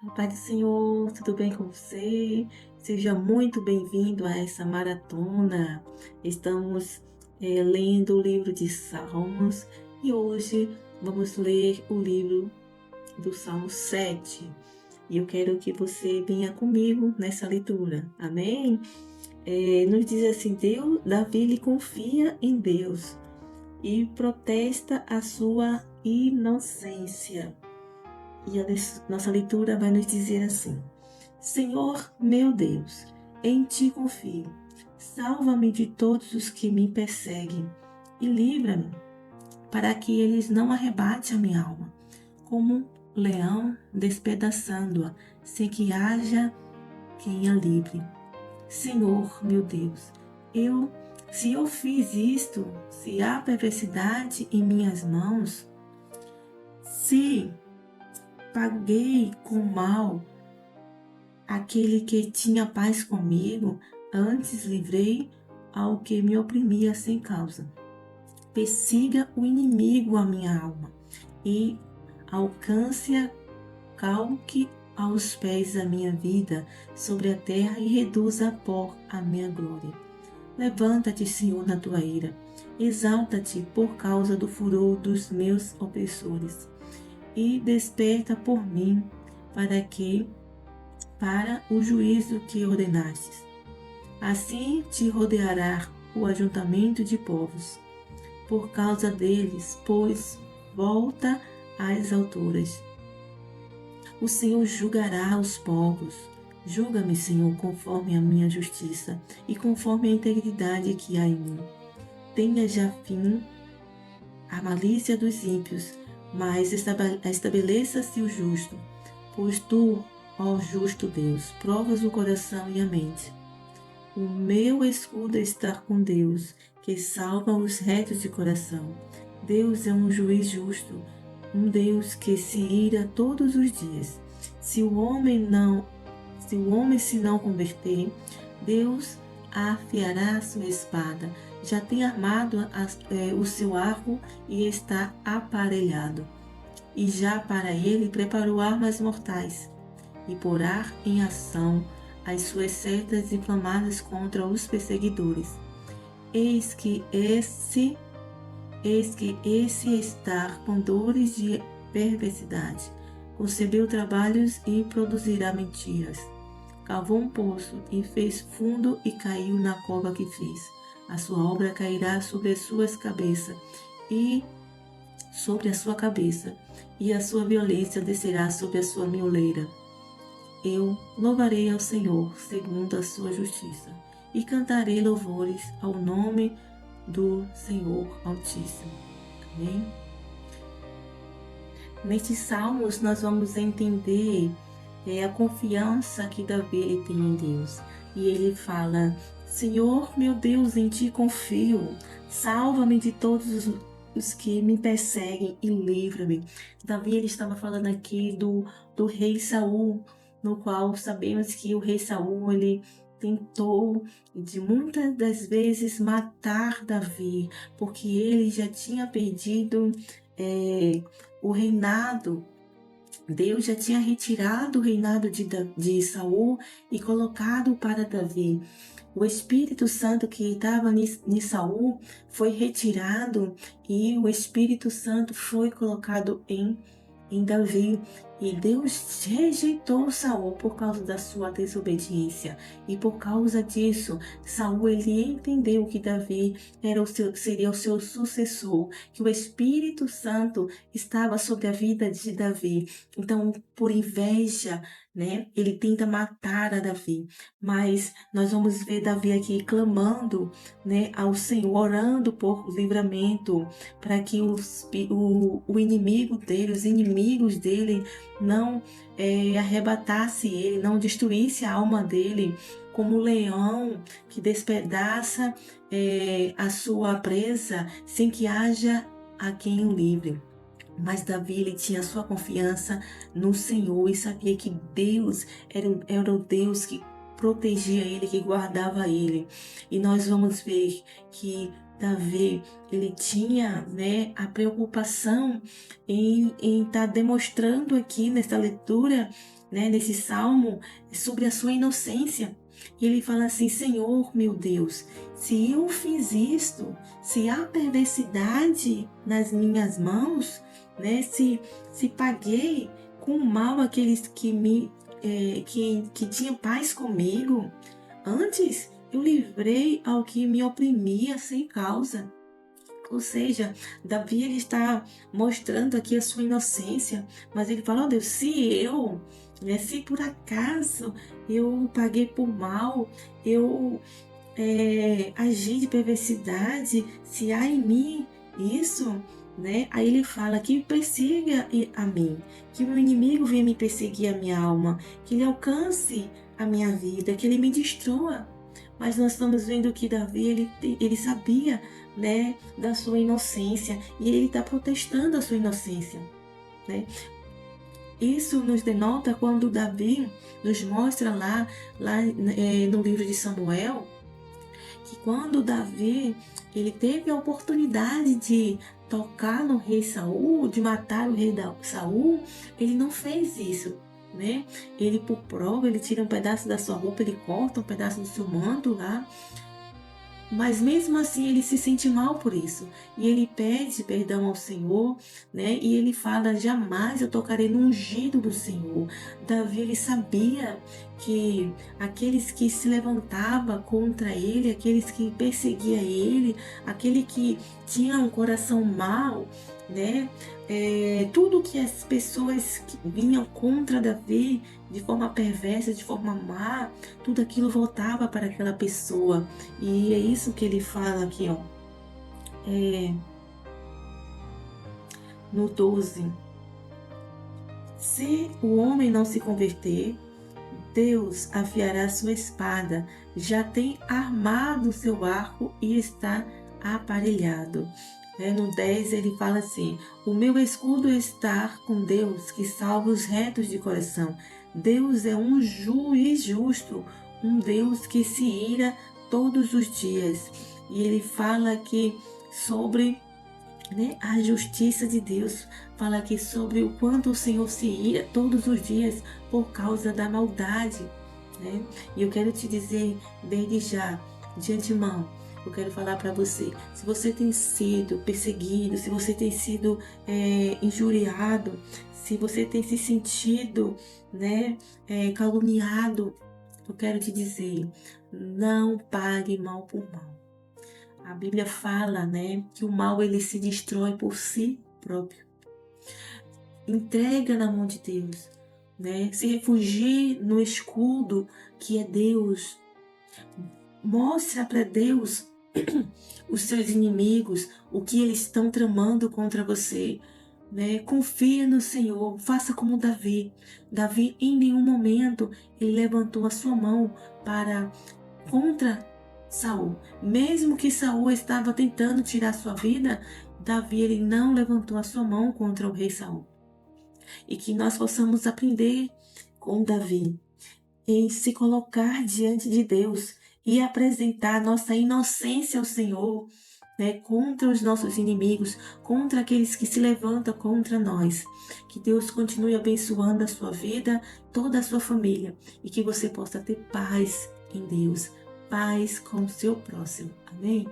A paz do Senhor, tudo bem com você? Seja muito bem-vindo a essa maratona. Estamos lendo o livro de Salmos e hoje vamos ler o livro do Salmo 7. E eu quero que você venha comigo nessa leitura. Amém? Nos diz assim: Davi ele confia em Deus e protesta a sua inocência. E a nossa leitura vai nos dizer assim: Senhor meu Deus, em ti confio. Salva-me de todos os que me perseguem e livra-me, para que eles não arrebatem a minha alma, como um leão despedaçando-a, sem que haja quem a livre. Senhor meu Deus, se eu fiz isto, se há perversidade em minhas mãos, se paguei com mal aquele que tinha paz comigo, antes livrei ao que me oprimia sem causa. Persiga o inimigo a minha alma e alcance-a, calque aos pés a minha vida sobre a terra e reduza a pó a minha glória. Levanta-te, Senhor, na tua ira. Exalta-te por causa do furor dos meus opressores e desperta por mim para o juízo que ordenastes. Assim te rodeará o ajuntamento de povos, por causa deles, pois volta às alturas. O Senhor julgará os povos. Julga-me, Senhor, conforme a minha justiça e conforme a integridade que há em mim. Tenha já fim a malícia dos ímpios, mas estabeleça-se o justo, pois tu, ó justo Deus, provas o coração e a mente. O meu escudo está com Deus, que salva os retos de coração. Deus é um juiz justo, um Deus que se ira todos os dias. Se o homem se não converter, Deus afiará sua espada. Já tem armado o seu arco e está aparelhado. E já para ele preparou armas mortais e porá em ação as suas setas inflamadas contra os perseguidores. Eis que esse está com dores de perversidade. Concebeu trabalhos e produzirá mentiras. Cavou um poço e fez fundo e caiu na cova que fez. A sua obra cairá sobre as suas cabeças e sobre a sua cabeça, e a sua violência descerá sobre a sua mioleira. Eu louvarei ao Senhor segundo a sua justiça, e cantarei louvores ao nome do Senhor Altíssimo. Amém? Nestes salmos nós vamos entender a confiança que Davi tem em Deus. E ele fala: Senhor meu Deus, em ti confio, salva-me de todos os que me perseguem e livra-me. Davi ele estava falando aqui do rei Saul, no qual sabemos que o rei Saul ele tentou de muitas das vezes matar Davi, porque ele já tinha perdido o reinado. Deus já tinha retirado o reinado de Saul e colocado para Davi. O Espírito Santo que estava em Saul foi retirado e o Espírito Santo foi colocado em Davi. E Deus rejeitou Saul por causa da sua desobediência. E por causa disso, Saul ele entendeu que Davi seria o seu sucessor, que o Espírito Santo estava sobre a vida de Davi. Então, por inveja, né, ele tenta matar a Davi. Mas nós vamos ver Davi aqui clamando, né, ao Senhor, orando por livramento, para que o inimigo dele, os inimigos dele, não arrebatasse ele, não destruísse a alma dele, como um leão que despedaça a sua presa sem que haja a quem o livre. Mas Davi ele tinha sua confiança no Senhor e sabia que Deus era o Deus que protegia ele, que guardava ele. E nós vamos ver que Davi, ele tinha, né, a preocupação em estar demonstrando aqui nessa leitura, né, nesse salmo, sobre a sua inocência. E ele fala assim: Senhor, meu Deus, se eu fiz isto, se há perversidade nas minhas mãos, né, se paguei com mal aqueles que tinham paz comigo, antes eu livrei ao que me oprimia sem causa. Ou seja, Davi ele está mostrando aqui a sua inocência, mas ele fala: oh Deus, se por acaso eu paguei por mal, eu agir de perversidade, se há em mim isso, né? Aí ele fala que persiga a mim, que o meu inimigo venha me perseguir a minha alma, que ele alcance a minha vida, que ele me destrua. Mas nós estamos vendo que Davi, ele sabia, né, da sua inocência, e ele está protestando a sua inocência, né? Isso nos denota quando Davi nos mostra lá no livro de Samuel, que quando Davi ele teve a oportunidade de tocar no rei Saul, de matar o rei Saul, ele não fez isso, né? Ele, por prova, ele tira um pedaço da sua roupa, ele corta um pedaço do seu manto lá, mas mesmo assim ele se sente mal por isso. E ele pede perdão ao Senhor, né? E ele fala: jamais eu tocarei no ungido do Senhor. Davi, ele sabia que aqueles que se levantavam contra ele, aqueles que perseguiam ele, aquele que tinha um coração mau, né? Tudo que as pessoas que vinham contra Davi de forma perversa, de forma má, tudo aquilo voltava para aquela pessoa. E é isso que ele fala aqui, ó. No 12. Se o homem não se converter, Deus afiará sua espada, já tem armado seu arco e está aparelhado. No 10 ele fala assim: o meu escudo está com Deus, que salva os retos de coração. Deus é um juiz justo, um Deus que se ira todos os dias. E ele fala aqui sobre, né, a justiça de Deus, fala aqui sobre o quanto o Senhor se ira todos os dias por causa da maldade, né? E eu quero te dizer desde já, de antemão, eu quero falar para você: se você tem sido perseguido, se você tem sido injuriado, se você tem se sentido, né, caluniado, eu quero te dizer: não pague mal por mal. A Bíblia fala, né, que o mal ele se destrói por si próprio. Entrega na mão de Deus, né? Se refugie no escudo que é Deus. Mostra para Deus os seus inimigos, o que eles estão tramando contra você, né? Confia no Senhor, faça como Davi. Davi, em nenhum momento, ele levantou a sua mão para contra Saul. Mesmo que Saul estava tentando tirar sua vida, Davi ele não levantou a sua mão contra o rei Saul. E que nós possamos aprender com Davi em se colocar diante de Deus e apresentar nossa inocência ao Senhor, né, contra os nossos inimigos, contra aqueles que se levantam contra nós. Que Deus continue abençoando a sua vida, toda a sua família, e que você possa ter paz em Deus, paz com o seu próximo. Amém?